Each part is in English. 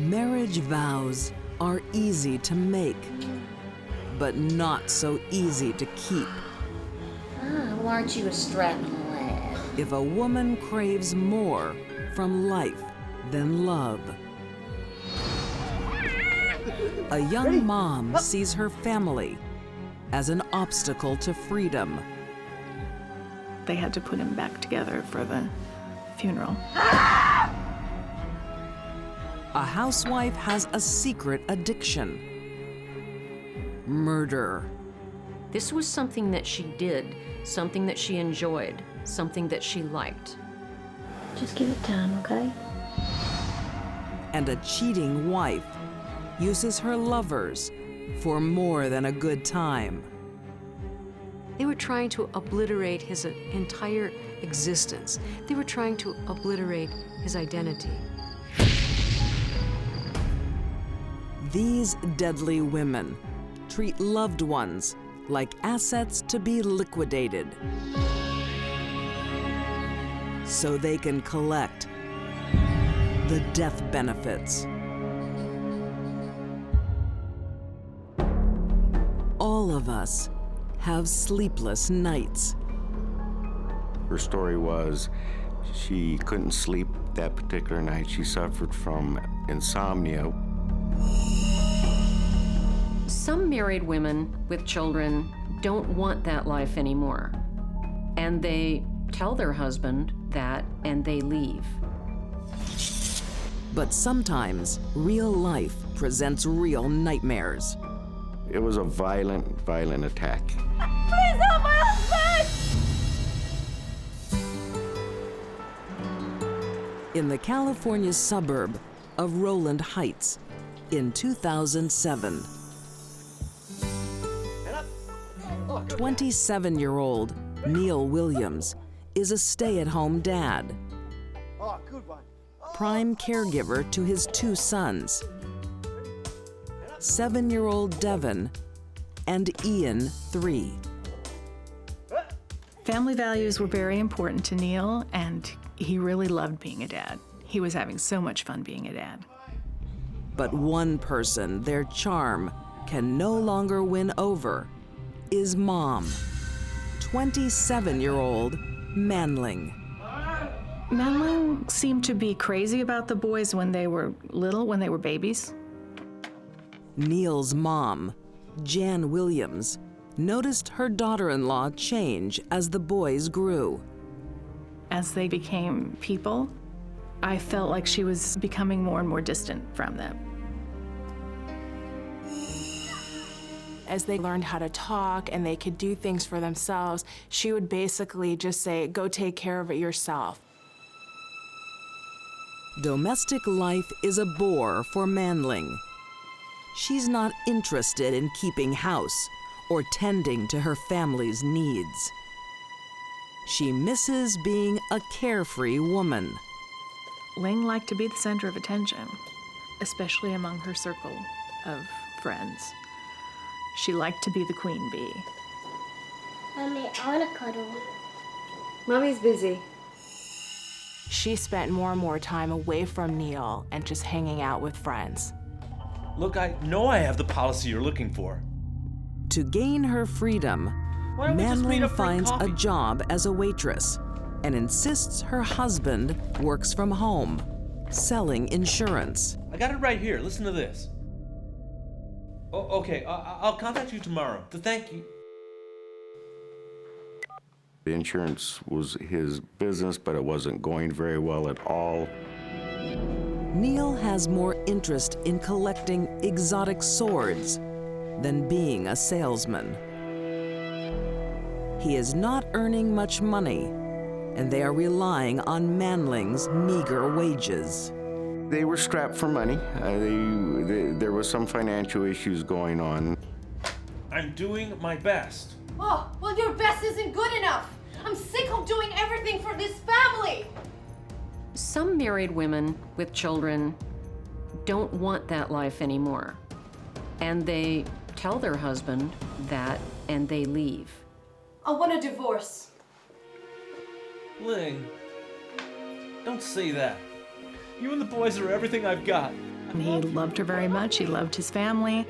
Marriage vows are easy to make, but not so easy to keep. Well, aren't you a strapping lad? If a woman craves more from life than love. A young mom sees her family as an obstacle to freedom. They had to put him back together for the funeral. A housewife has a secret addiction. Murder. This was something that she did, something that she enjoyed, something that she liked. Just give it time, okay? And a cheating wife uses her lovers for more than a good time. They were trying to obliterate his entire existence. They were trying to obliterate his identity. These deadly women treat loved ones like assets to be liquidated so they can collect the death benefits. All of us have sleepless nights. Her story was she couldn't sleep that particular night. She suffered from insomnia. Some married women with children don't want that life anymore. And they tell their husband that and they leave. But sometimes real life presents real nightmares. It was a violent attack. Please help my husband! In the California suburb of Rowland Heights in 2007. 27-year-old Neil Williams is a stay-at-home dad, prime caregiver to his two sons, 7-year-old Devin and Ian, 3. Family values were very important to Neil, and he really loved being a dad. He was having so much fun being a dad. But one person their charm can no longer win over is mom, 27-year-old Manling. Manling seemed to be crazy about the boys when they were little, when they were babies. Neil's mom, Jan Williams, noticed her daughter-in-law change as the boys grew. As they became people, I felt like she was becoming more and more distant from them. As they learned how to talk and they could do things for themselves, she would basically just say, go take care of it yourself. Domestic life is a bore for Manling. She's not interested in keeping house or tending to her family's needs. She misses being a carefree woman. Ling liked to be the center of attention, especially among her circle of friends. She liked to be the queen bee. Mommy, I want to cuddle. Mommy's busy. She spent more and more time away from Neil and just hanging out with friends. Look, I know I have the policy you're looking for. To gain her freedom, Why don't we just meet Manling up for finds a coffee? job as a waitress and insists her husband works from home, selling insurance. I got it right here. Listen to this. Oh, okay, I'll contact you tomorrow to thank you. The insurance was his business, but it wasn't going very well at all. Neil has more interest in collecting exotic swords than being a salesman. He is not earning much money, and they are relying on Manling's meager wages. They were strapped for money. There was some financial issues going on. I'm doing my best. Oh, well, your best isn't good enough. I'm sick of doing everything for this family. Some married women with children don't want that life anymore. And they tell their husband that and they leave. I want a divorce. Ling, don't say that. You and the boys are everything I've got. He loved her very much. He loved his family.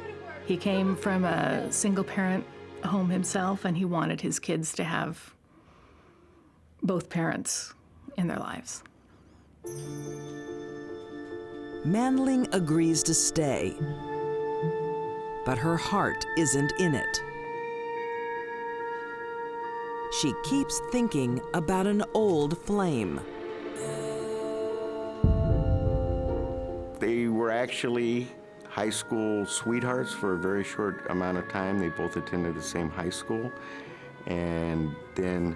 He came from a single-parent home himself, and he wanted his kids to have both parents in their lives. Manling agrees to stay, but her heart isn't in it. She keeps thinking about an old flame. They were actually high school sweethearts for a very short amount of time. They both attended the same high school. And then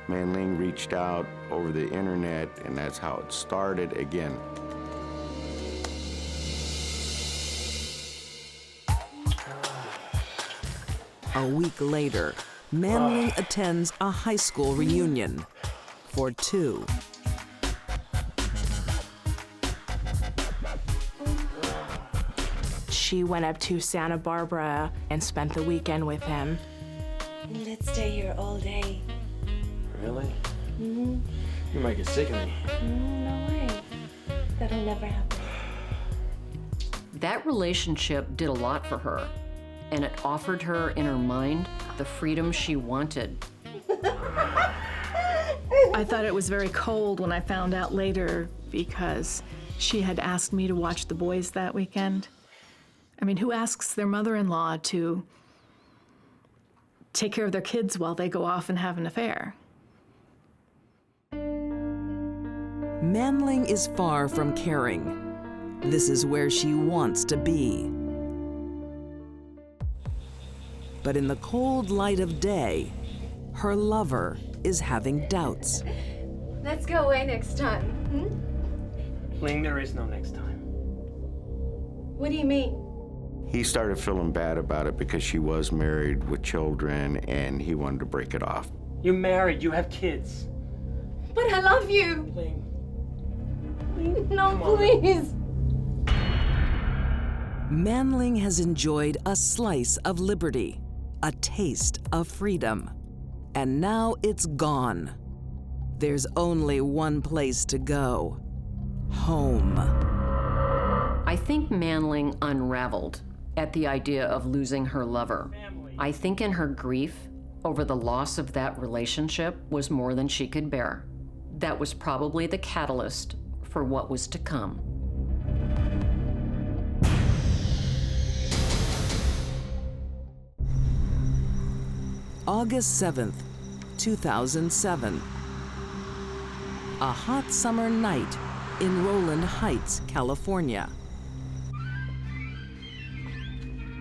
Manling reached out over the internet, and that's how it started again. A week later, Manling attends a high school reunion for two. She went up to Santa Barbara and spent the weekend with him. Let's stay here all day. Really? Mm-hmm. You might get sick of me. No way. That'll never happen. That relationship did a lot for her, and it offered her in her mind the freedom she wanted. I thought it was very cold when I found out later because she had asked me to watch the boys that weekend. I mean, who asks their mother-in-law to take care of their kids while they go off and have an affair? Manling is far from caring. This is where she wants to be. But in the cold light of day, her lover is having doubts. Let's go away next time. Ling, there is no next time. What do you mean? He started feeling bad about it because she was married with children, and he wanted to break it off. You're married, you have kids. But I love you. Ling. No, please. Manling has enjoyed a slice of liberty, a taste of freedom, and now it's gone. There's only one place to go: home. I think Manling unraveled at the idea of losing her lover. I think in her grief over the loss of that relationship was more than she could bear. That was probably the catalyst for what was to come. August 7th, 2007. A hot summer night in Rowland Heights, California.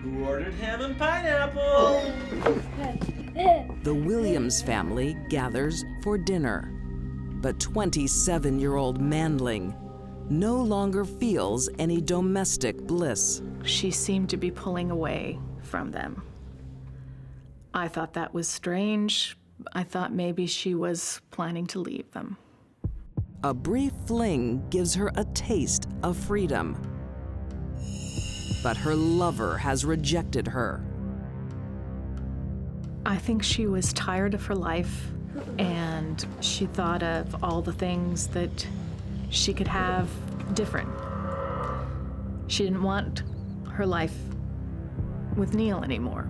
Who ordered ham and pineapple? The Williams family gathers for dinner. But 27-year-old Manling no longer feels any domestic bliss. She seemed to be pulling away from them. I thought that was strange. I thought maybe she was planning to leave them. A brief fling gives her a taste of freedom. But her lover has rejected her. I think she was tired of her life, and she thought of all the things that she could have different. She didn't want her life with Neil anymore.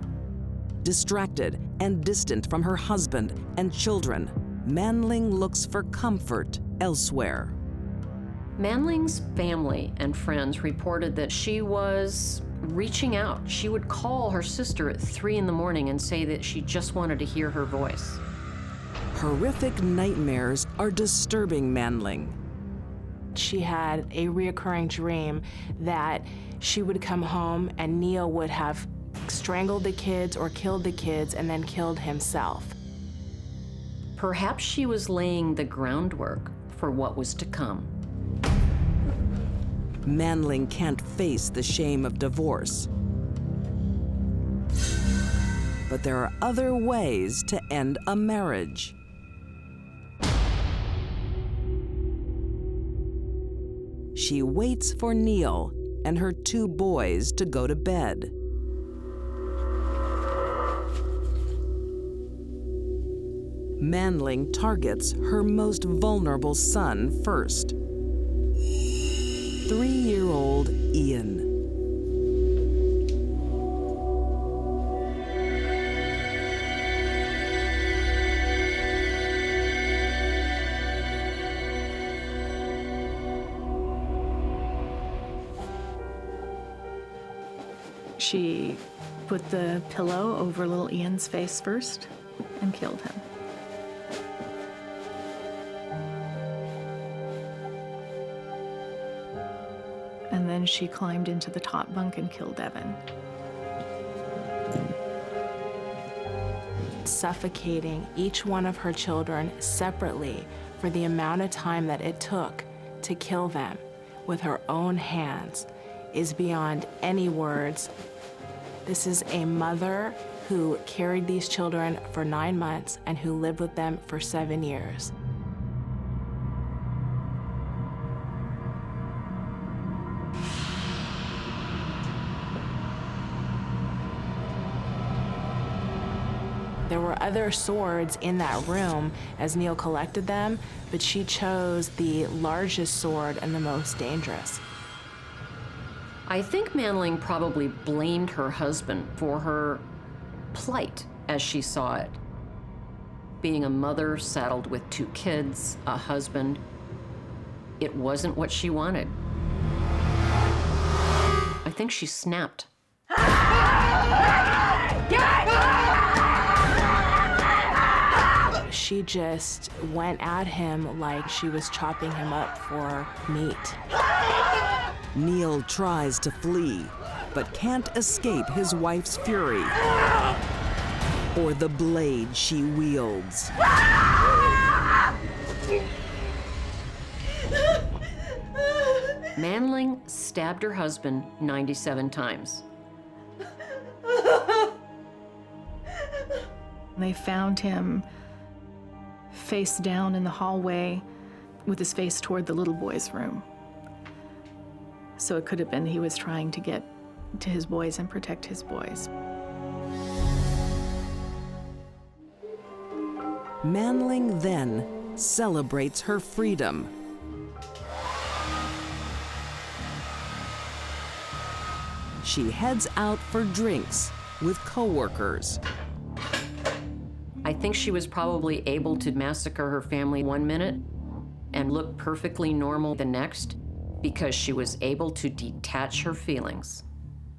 Distracted and distant from her husband and children, Manling looks for comfort elsewhere. Manling's family and friends reported that she was reaching out. She would call her sister at 3 in the morning and say that she just wanted to hear her voice. Horrific nightmares are disturbing Manling. She had a reoccurring dream that she would come home and Neil would have strangled the kids or killed the kids and then killed himself. Perhaps she was laying the groundwork for what was to come. Manling can't face the shame of divorce. But there are other ways to end a marriage. She waits for Neil and her 2 boys to go to bed. Manling targets her most vulnerable son first. 3-year-old Ian. She put the pillow over little Ian's face first and killed him. And then she climbed into the top bunk and killed Evan. Suffocating each one of her children separately for the amount of time that it took to kill them with her own hands is beyond any words. This is a mother who carried these children for 9 months and who lived with them for 7 years. There were other swords in that room as Neil collected them, but she chose the largest sword and the most dangerous. I think Manling probably blamed her husband for her plight as she saw it. Being a mother saddled with 2 kids, a husband, it wasn't what she wanted. I think she snapped. She just went at him like she was chopping him up for meat. Neil tries to flee, but can't escape his wife's fury or the blade she wields. Manling stabbed her husband 97 times. They found him face down in the hallway with his face toward the little boy's room. So it could have been he was trying to get to his boys and protect his boys. Manling then celebrates her freedom. She heads out for drinks with coworkers. I think she was probably able to massacre her family 1 minute and look perfectly normal the next because she was able to detach her feelings,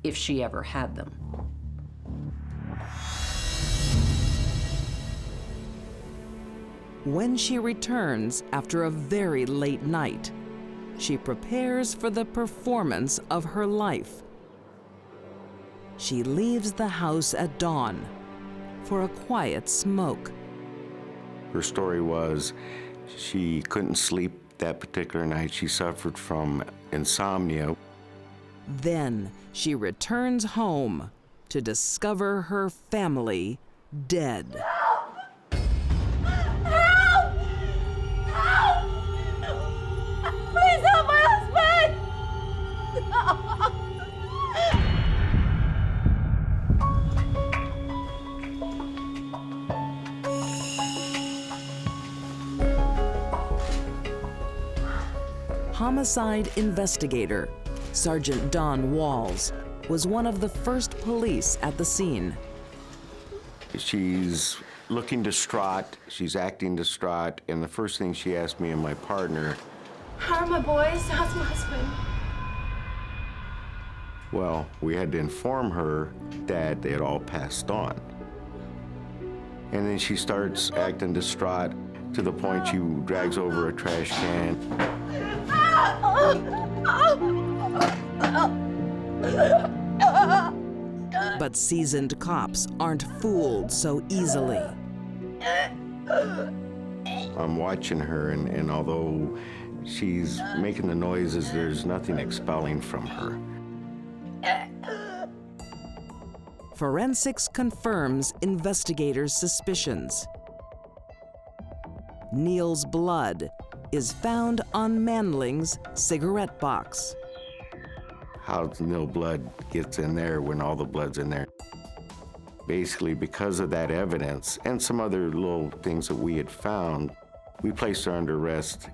if she ever had them. When she returns after a very late night, she prepares for the performance of her life. She leaves the house at dawn for a quiet smoke. Her story was she couldn't sleep that particular night. She suffered from insomnia. Then she returns home to discover her family dead. Help! Help! Please help my husband! Homicide investigator Sergeant Don Walls was one of the first police at the scene. She's looking distraught, she's acting distraught, and the first thing she asked me and my partner, How are my boys? How's my husband? well, we had to inform her that they had all passed on. And then she starts acting distraught to the point she drags over a trash can. But seasoned cops aren't fooled so easily. I'm watching her, and although she's making the noises, there's nothing expelling from her. Forensics confirms investigators' suspicions. Neil's blood is found on Manling's cigarette box. How Neil blood gets in there when all the blood's in there? Basically, because of that evidence and some other little things that we had found, we placed her under arrest.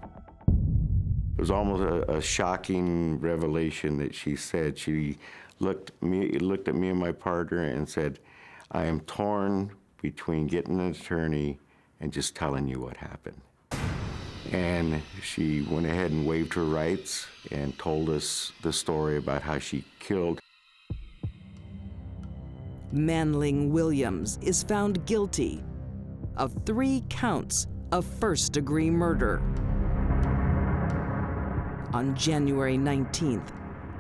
It was almost a shocking revelation that she said. She looked at me and my partner and said, I am torn between getting an attorney and just telling you what happened. And she went ahead and waived her rights and told us the story about how she killed. Manling Williams is found guilty of 3 counts of first-degree murder. On January 19th,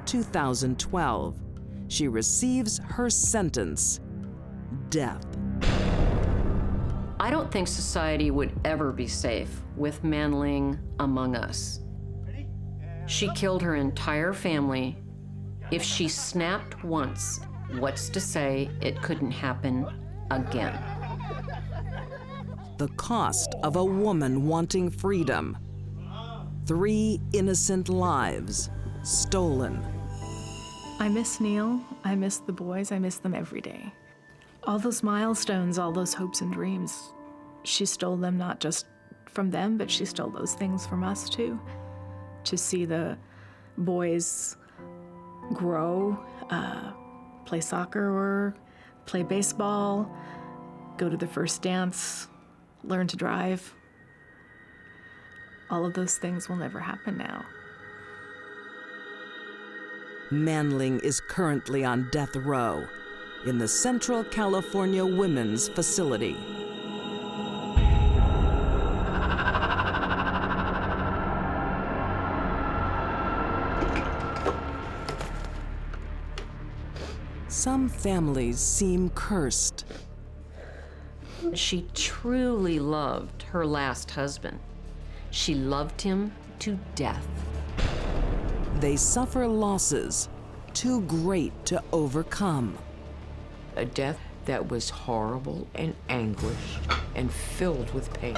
2012, she receives her sentence, death. I don't think society would ever be safe with Manling among us. She killed her entire family. If she snapped once, what's to say it couldn't happen again? The cost of a woman wanting freedom. 3 innocent lives stolen. I miss Neil, I miss the boys, I miss them every day. All those milestones, all those hopes and dreams, she stole them not just from them, but she stole those things from us too. To see the boys grow, play soccer or play baseball, go to the first dance, learn to drive. All of those things will never happen now. Manling is currently on death row in the Central California Women's Facility. Some families seem cursed. She truly loved her last husband. She loved him to death. They suffer losses too great to overcome. A death that was horrible and anguished and filled with pain.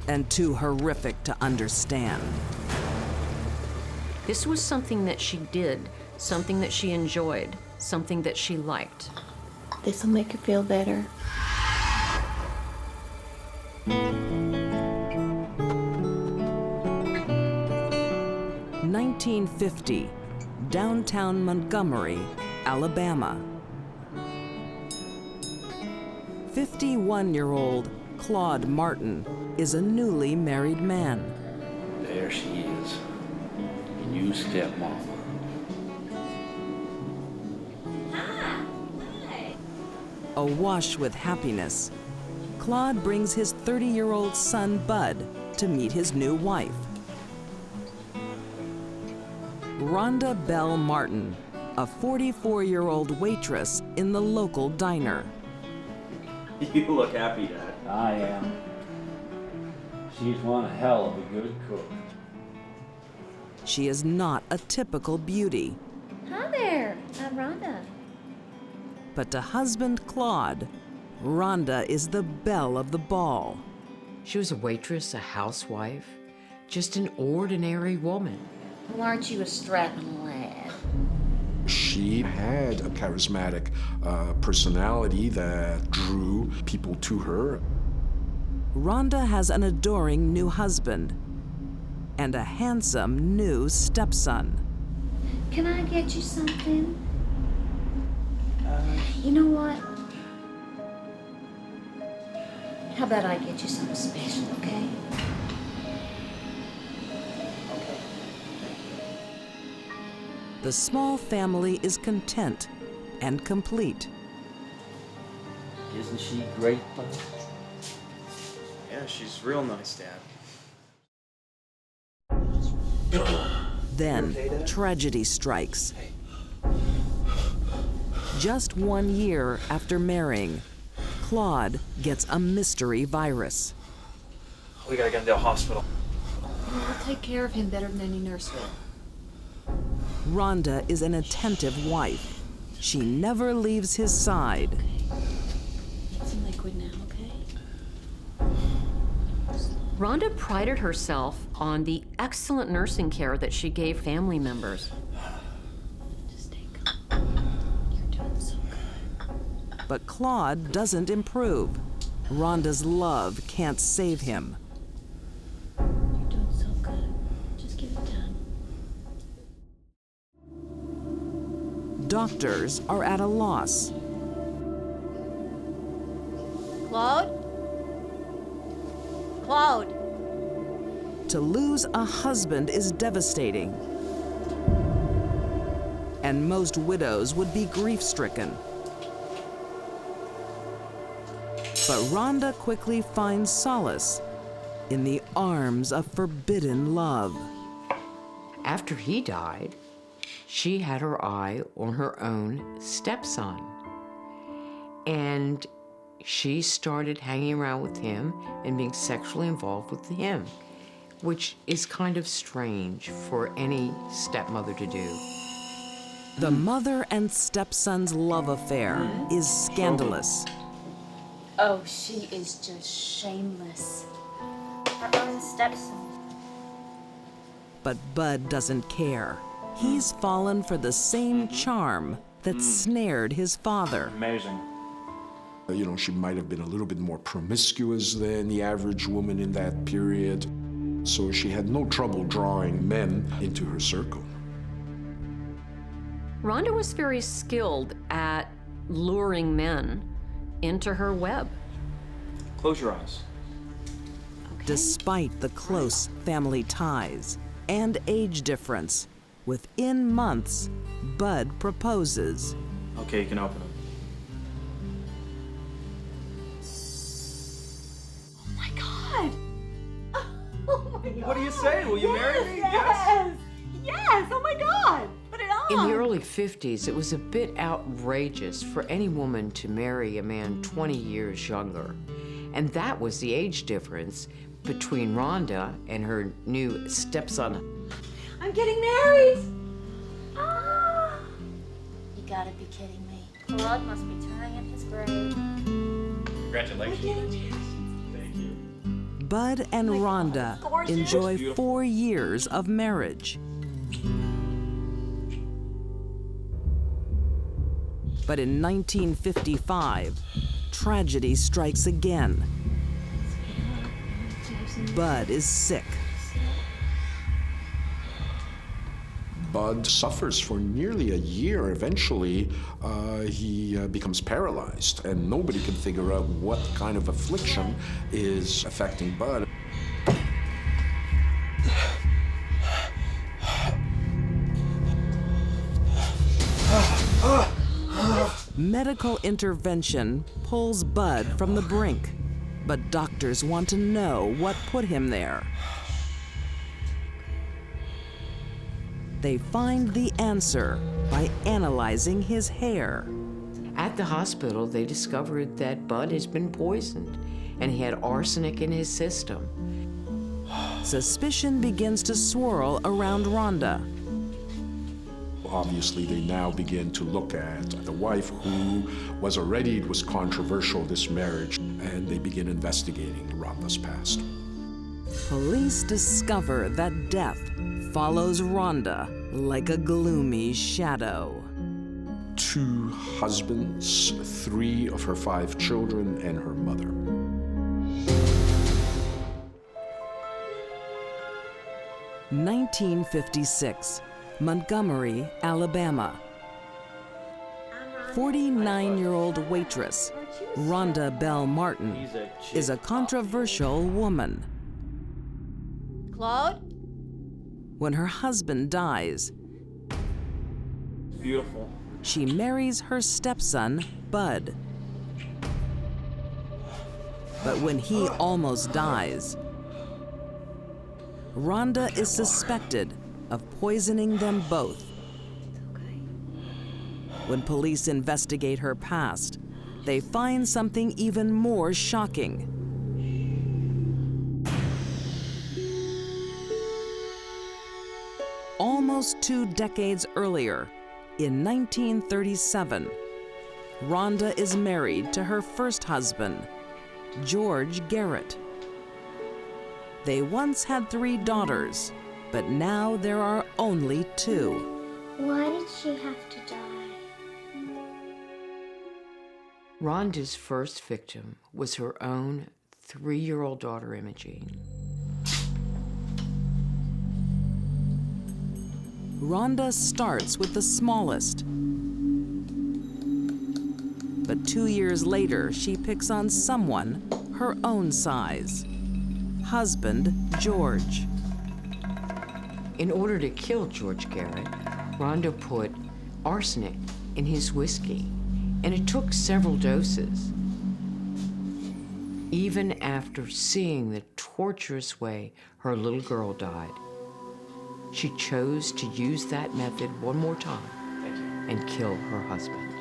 And too horrific to understand. This was something that she did, something that she enjoyed, something that she liked. This'll make you feel better. In 1950, downtown Montgomery, Alabama. 51-year-old Claude Martin is a newly married man. There she is, new stepmama. Awash with happiness, Claude brings his 30-year-old son, Bud, to meet his new wife. Rhonda Bell Martin, a 44-year-old waitress in the local diner. You look happy, Dad. I am. She's one hell of a good cook. She is not a typical beauty. Hi there, I'm Rhonda. But to husband Claude, Rhonda is the belle of the ball. She was a waitress, a housewife, just an ordinary woman. Well, aren't you a strapping lad? She had a charismatic personality that drew people to her. Rhonda has an adoring new husband and a handsome new stepson. Can I get you something? You know what? How about I get you something special, okay? The small family is content and complete. Isn't she great, Bud? Yeah, she's real nice, Dad. Then tragedy strikes. Just 1 year after marrying, Claude gets a mystery virus. We gotta get him to the hospital. I'll take care of him better than any nurse will. Rhonda is an attentive wife. She never leaves his side. Need some liquid now, okay? Rhonda prided herself on the excellent nursing care that she gave family members. Just take them. You're doing so good. But Claude doesn't improve. Rhonda's love can't save him. You're doing so good. Doctors are at a loss. Claude? Claude? To lose a husband is devastating, and most widows would be grief-stricken. But Rhonda quickly finds solace in the arms of forbidden love. After he died, she had her eye on her own stepson. And she started hanging around with him and being sexually involved with him, which is kind of strange for any stepmother to do. The mother and stepson's love affair is scandalous. Oh, she is just shameless. Her own stepson. But Bud doesn't care. He's fallen for the same charm that snared his father. Amazing. You know, she might have been a little bit more promiscuous than the average woman in that period, so she had no trouble drawing men into her circle. Rhonda was very skilled at luring men into her web. Close your eyes. Despite the close family ties and age difference, within months, Bud proposes. Okay, you can open them. Oh my God! Oh my God! What do you say? Will you marry me? Yes! Yes! Oh my God! Put it on! In the early 50s, it was a bit outrageous for any woman to marry a man 20 years younger. And that was the age difference between Rhonda and her new stepson. I'm getting married! Ah! You gotta be kidding me. Claude must be turning in his grave. Congratulations. Thank you. Bud and Rhonda enjoy 4 years of marriage. But in 1955, tragedy strikes again. Bud is sick. Bud suffers for nearly a year. Eventually, he becomes paralyzed, and nobody can figure out what kind of affliction is affecting Bud. Medical intervention pulls Bud from the brink, but doctors want to know what put him there. They find the answer by analyzing his hair. At the hospital, they discovered that Bud has been poisoned, and he had arsenic in his system. Suspicion begins to swirl around Rhonda. Obviously, they now begin to look at the wife who was already, it was controversial, this marriage, and they begin investigating Rhonda's past. Police discover that death follows Rhonda like a gloomy shadow. 2 husbands, 3 of her 5 children, and her mother. (1956), Montgomery, Alabama. 49-year-old waitress Rhonda Bell Martin is a controversial woman. Claude? When her husband dies, Beautiful. she marries her stepson, Bud. But when he almost dies, Rhonda is suspected of poisoning them both. When police investigate her past, they find something even more shocking. Almost 2 decades earlier, in 1937, Rhonda is married to her first husband, George Garrett. They once had 3 daughters, but now there are only 2. Why did she have to die? Rhonda's first victim was her own 3-year-old daughter, Imogene. Rhonda starts with the smallest, But 2 years later, she picks on someone her own size. Husband, George. In order to kill George Garrett, Rhonda put arsenic in his whiskey, and it took several doses. Even after seeing the torturous way her little girl died, she chose to use that method one more time and kill her husband.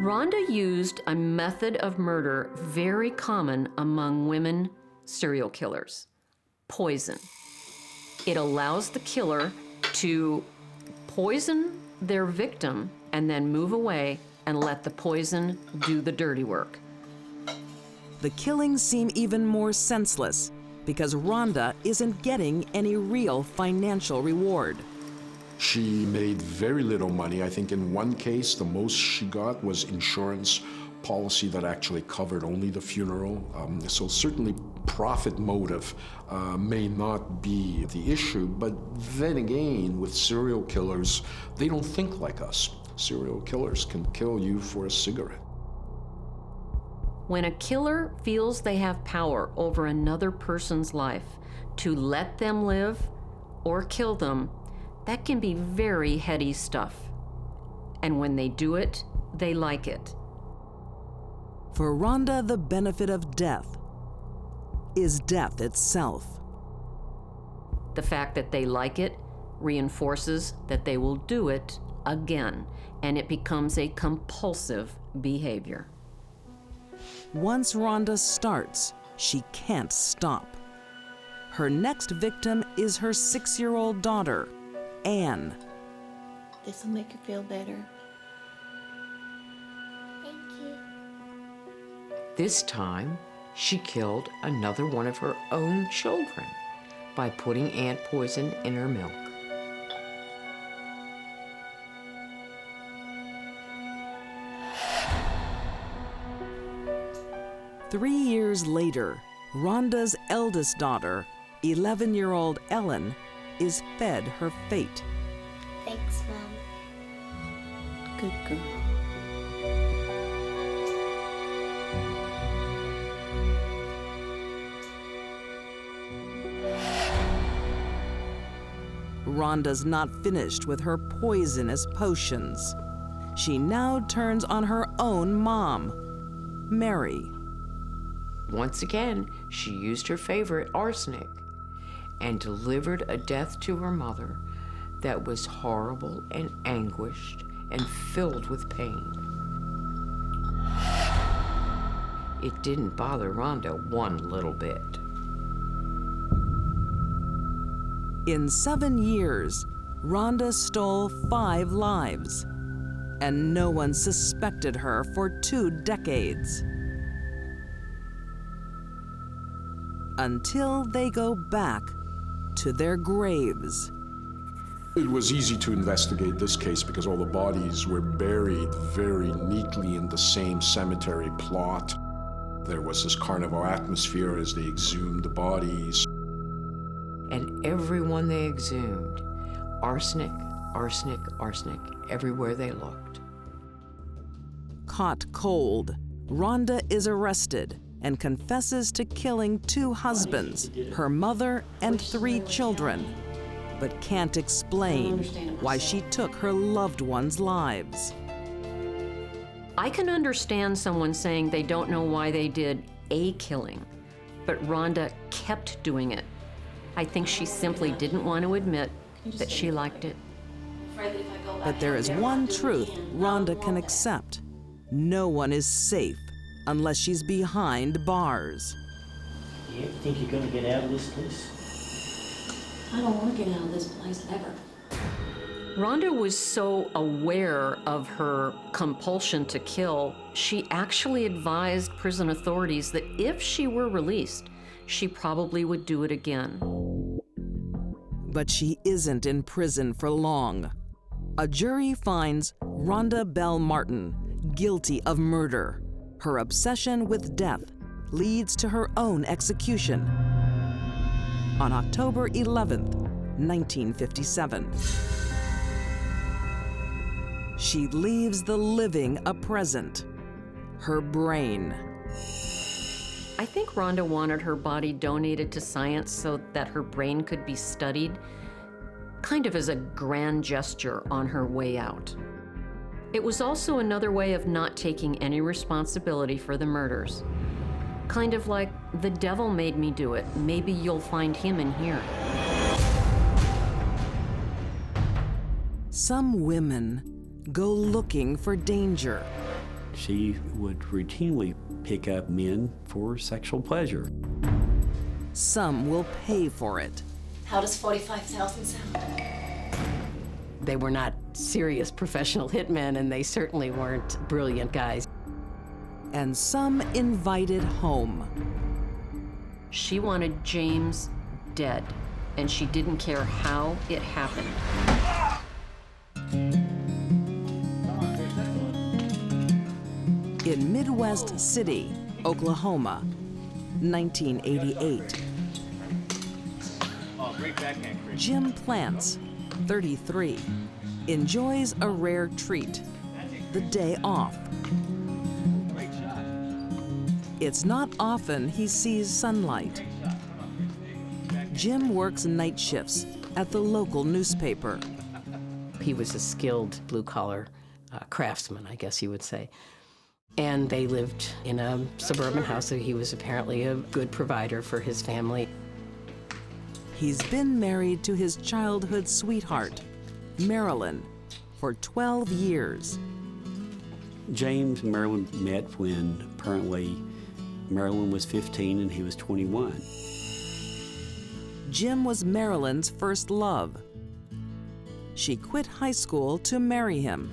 Rhonda used a method of murder very common among women serial killers: poison. It allows the killer to poison their victim and then move away and let the poison do the dirty work. The killings seem even more senseless because Rhonda isn't getting any real financial reward. She made very little money. I think in one case, the most she got was insurance policy that actually covered only the funeral. So certainly profit motive may not be the issue, but then again, with serial killers, they don't think like us. Serial killers can kill you for a cigarette. When a killer feels they have power over another person's life to let them live or kill them, that can be very heady stuff. And when they do it, they like it. For Rhonda, the benefit of death is death itself. The fact that they like it reinforces that they will do it again, and it becomes a compulsive behavior. Once Rhonda starts, she can't stop. Her next victim is her 6-year-old daughter, Anne. This will make you feel better. Thank you. This time, she killed another one of her own children by putting ant poison in her milk. Three years later, Rhonda's eldest daughter, 11-year-old Ellen, is fed her fate. Thanks, Mom. Good girl. Rhonda's not finished with her poisonous potions. She now turns on her own mom, Mary. Once again, she used her favorite, arsenic, and delivered a death to her mother that was horrible and anguished and filled with pain. It didn't bother Rhonda one little bit. In 7 years, Rhonda stole 5 lives, and no one suspected her for 2 decades. Until they go back to their graves. It was easy to investigate this case because all the bodies were buried very neatly in the same cemetery plot. There was this carnival atmosphere as they exhumed the bodies. And everyone they exhumed, arsenic, arsenic, arsenic, everywhere they looked. Caught cold, Rhonda is arrested and confesses to killing 2 husbands, her mother, and 3 children, but can't explain why she took her loved ones' lives. I can understand someone saying they don't know why they did a killing, but Rhonda kept doing it. I think she simply didn't want to admit that she liked it. But there is one truth Rhonda can accept. No one is safe unless she's behind bars. You think you're gonna get out of this place? I don't want to get out of this place ever. Rhonda was so aware of her compulsion to kill, she actually advised prison authorities that if she were released, she probably would do it again. But she isn't in prison for long. A jury finds Rhonda Bell Martin guilty of murder. Her obsession with death leads to her own execution. on October 11th, 1957. She leaves the living a present, her brain. I think Rhonda wanted her body donated to science so that her brain could be studied, kind of as a grand gesture on her way out. It was also another way of not taking any responsibility for the murders. Kind of like, the devil made me do it. Maybe you'll find him in here. Some women go looking for danger. She would routinely pick up men for sexual pleasure. Some will pay for it. How does 45,000 sound? They were not serious professional hitmen, and they certainly weren't brilliant guys. And some invited home. She wanted James dead, and she didn't care how it happened. In Midwest City, Oklahoma, 1988. Jim Plantz, 33, enjoys a rare treat, the day off. It's not often he sees sunlight. Jim works night shifts at the local newspaper. He was a skilled blue-collar craftsman, I guess you would say. And they lived in a suburban house, so he was apparently a good provider for his family. He's been married to his childhood sweetheart, Marilyn, for 12 years. James and Marilyn met when apparently Marilyn was 15 and he was 21. Jim was Marilyn's first love. She quit high school to marry him.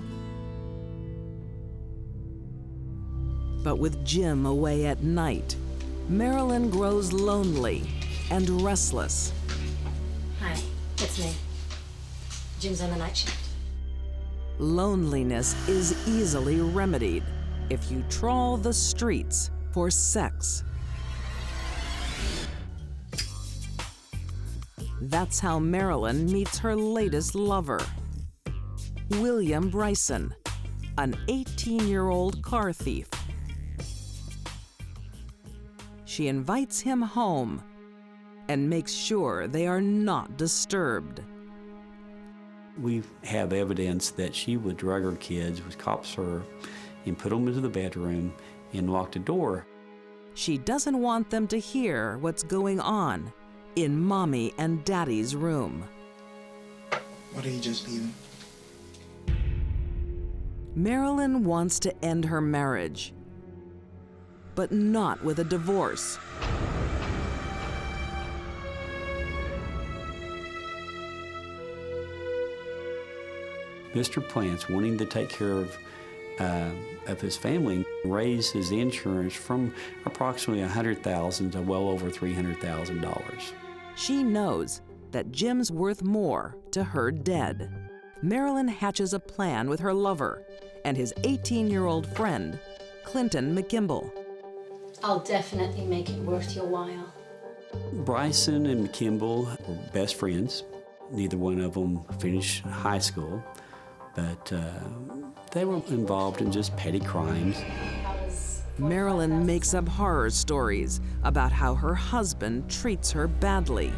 But with Jim away at night, Marilyn grows lonely and restless. Hi, it's me. Jim's on the night shift. Loneliness is easily remedied if you trawl the streets for sex. That's how Marilyn meets her latest lover, William Bryson, an 18-year-old car thief. She invites him home and makes sure they are not disturbed. We have evidence that she would drug her kids with cough syrup and put them into the bedroom and lock the door. She doesn't want them to hear what's going on in Mommy and Daddy's room. Why did he just leave? Marilyn wants to end her marriage, but not with a divorce. Mr. Plantz, wanting to take care of his family, raised his insurance from approximately $100,000 to well over $300,000. She knows that Jim's worth more to her dead. Marilyn hatches a plan with her lover and his 18-year-old friend, Clinton McKimball. I'll definitely make it worth your while. Bryson and McKimball were best friends. Neither one of them finished high school, but they were involved in just petty crimes. Marilyn makes up horror stories about how her husband treats her badly.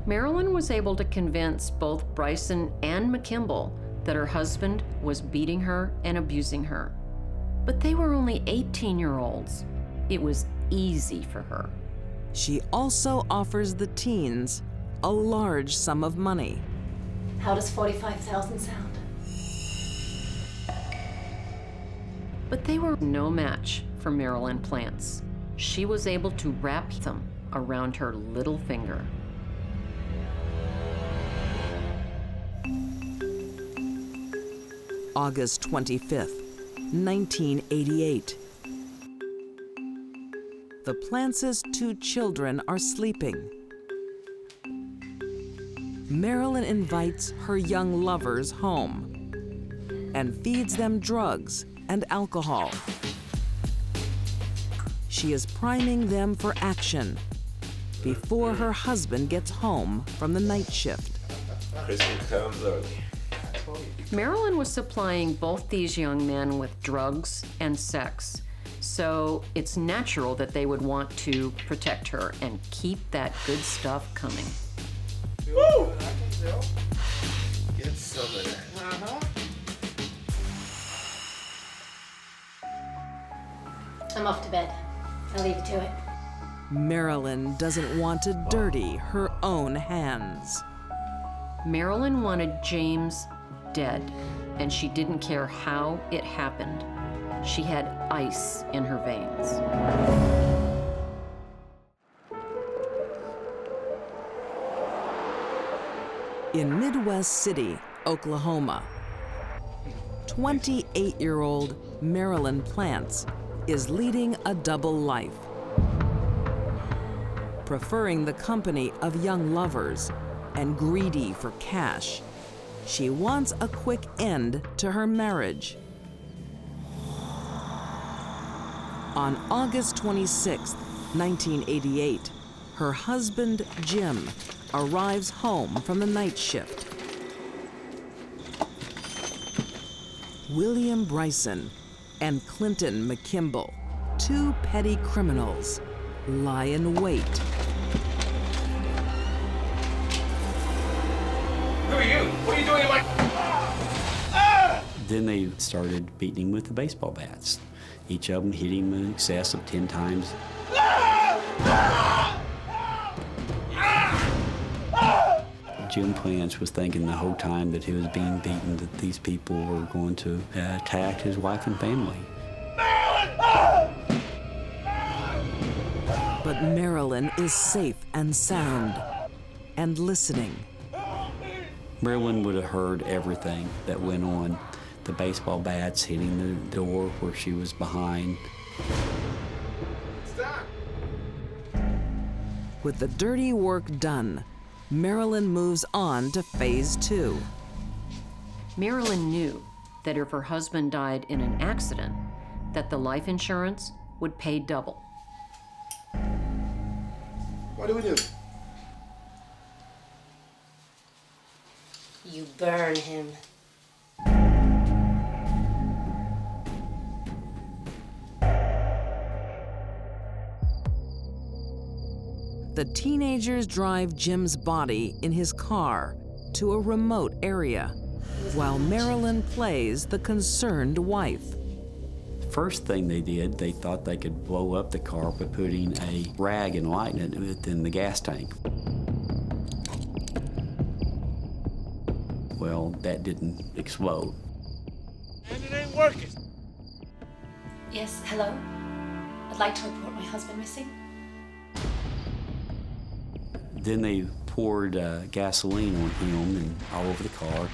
Marilyn was able to convince both Bryson and McKimball that her husband was beating her and abusing her. But they were only 18-year-olds. It was easy for her. She also offers the teens a large sum of money. How does 45,000 sound? But they were no match for Marilyn Plantz. She was able to wrap them around her little finger. August 25th, 1988. The Plantz's 2 children are sleeping. Marilyn invites her young lovers home and feeds them drugs and alcohol. She is priming them for action before her husband gets home from the night shift. Christmas comes early. Marilyn was supplying both these young men with drugs and sex, so it's natural that they would want to protect her and keep that good stuff coming. Woo! Get some of that. I'm off to bed. I'll leave you to it. Marilyn doesn't want to dirty her own hands. Marilyn wanted James dead, and she didn't care how it happened. She had ice in her veins. In Midwest City, Oklahoma, 28-year-old Marilyn Plantz is leading a double life. Preferring the company of young lovers and greedy for cash, she wants a quick end to her marriage. On August 26, 1988, her husband, Jim, arrives home from the night shift. William Bryson and Clinton McKimble, two petty criminals, lie in wait. Who are you? What are you doing in my... Then they started beating him with the baseball bats. Each of them hit him in excess of 10 times. Jim Plantz was thinking the whole time that he was being beaten that these people were going to attack his wife and family. But Marilyn is safe and sound and listening. Marilyn would have heard everything that went on. The baseball bats hitting the door where she was behind. Stop! With the dirty work done, Marilyn moves on to phase 2. Marilyn knew that if her husband died in an accident, that the life insurance would pay double. What do we do? You burn him. The teenagers drive Jim's body in his car to a remote area, while Marilyn plays the concerned wife. First thing they did, they thought they could blow up the car by putting a rag and lighting it within the gas tank. Well, that didn't explode. And it ain't working. Yes, hello? I'd like to report my husband missing. Then they poured gasoline on him and all over the car.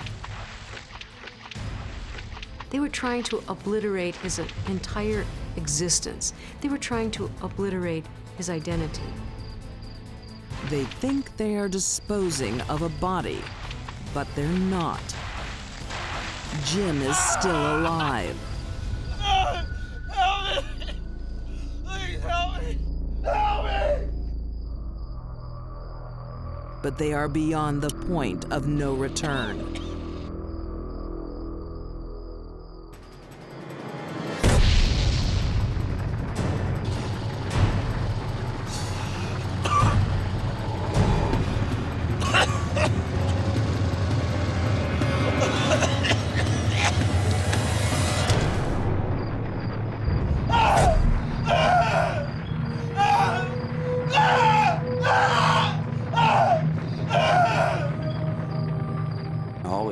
They were trying to obliterate his entire existence. They were trying to obliterate his identity. They think they are disposing of a body, but they're not. Jim is still alive. Help me! Please help me! Help me! But they are beyond the point of no return.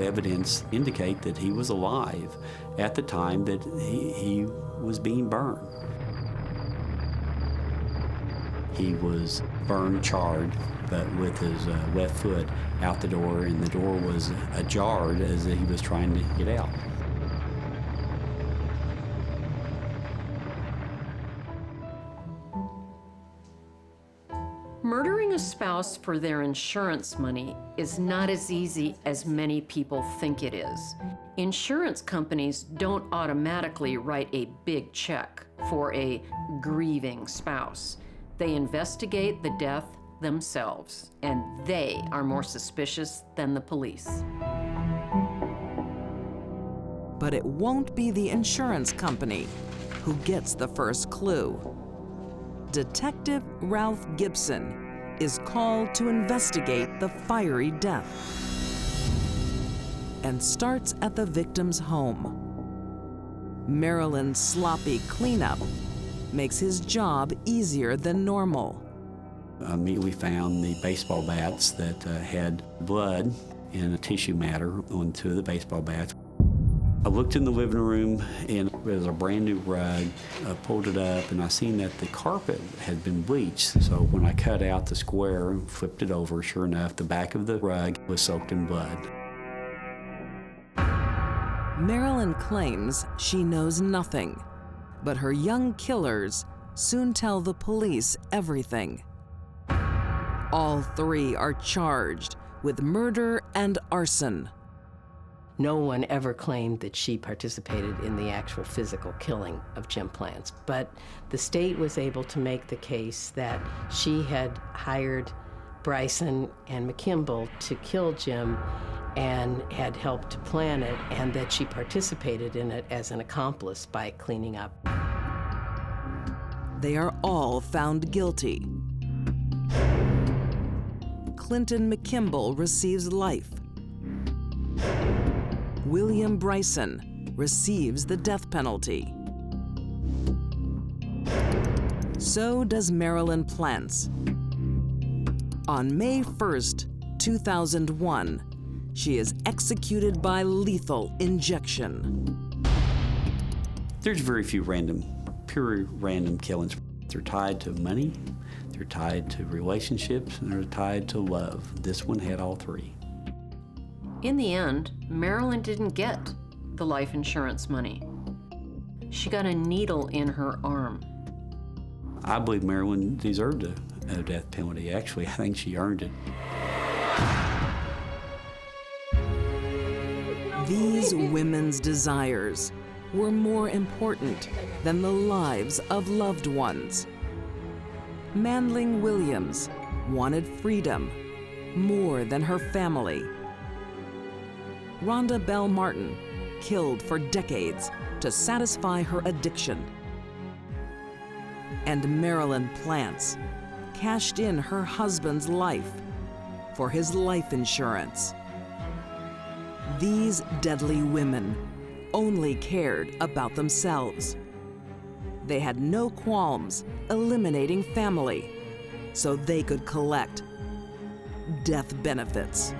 Evidence indicate that he was alive at the time that he was being burned. He was burned, charred, but with his left foot out the door, and the door was ajar as he was trying to get out. Murdering a spouse for their insurance money is not as easy as many people think it is. Insurance companies don't automatically write a big check for a grieving spouse. They investigate the death themselves, and they are more suspicious than the police. But it won't be the insurance company who gets the first clue. Detective Ralph Gibson is called to investigate the fiery death and starts at the victim's home. Marilyn's sloppy cleanup makes his job easier than normal. We found the baseball bats that had blood and a tissue matter on two of the baseball bats. I looked in the living room and there was a brand new rug. I pulled it up and I seen that the carpet had been bleached. So when I cut out the square and flipped it over, sure enough, the back of the rug was soaked in blood. Marilyn claims she knows nothing, but her young killers soon tell the police everything. All three are charged with murder and arson. No one ever claimed that she participated in the actual physical killing of Jim Plantz, but the state was able to make the case that she had hired Bryson and McKimble to kill Jim and had helped to plan it, and that she participated in it as an accomplice by cleaning up. They are all found guilty. Clinton McKimble receives life. William Bryson receives the death penalty. So does Marilyn Plantz. On May 1st, 2001, she is executed by lethal injection. There's very few pure random killings. They're tied to money, they're tied to relationships, and they're tied to love. This one had all three. In the end, Marilyn didn't get the life insurance money. She got a needle in her arm. I believe Marilyn deserved a death penalty. Actually, I think she earned it. These women's desires were more important than the lives of loved ones. Manling Williams wanted freedom more than her family. Rhonda Bell Martin killed for decades to satisfy her addiction. And Marilyn Plantz cashed in her husband's life for his life insurance. These deadly women only cared about themselves. They had no qualms eliminating family so they could collect death benefits.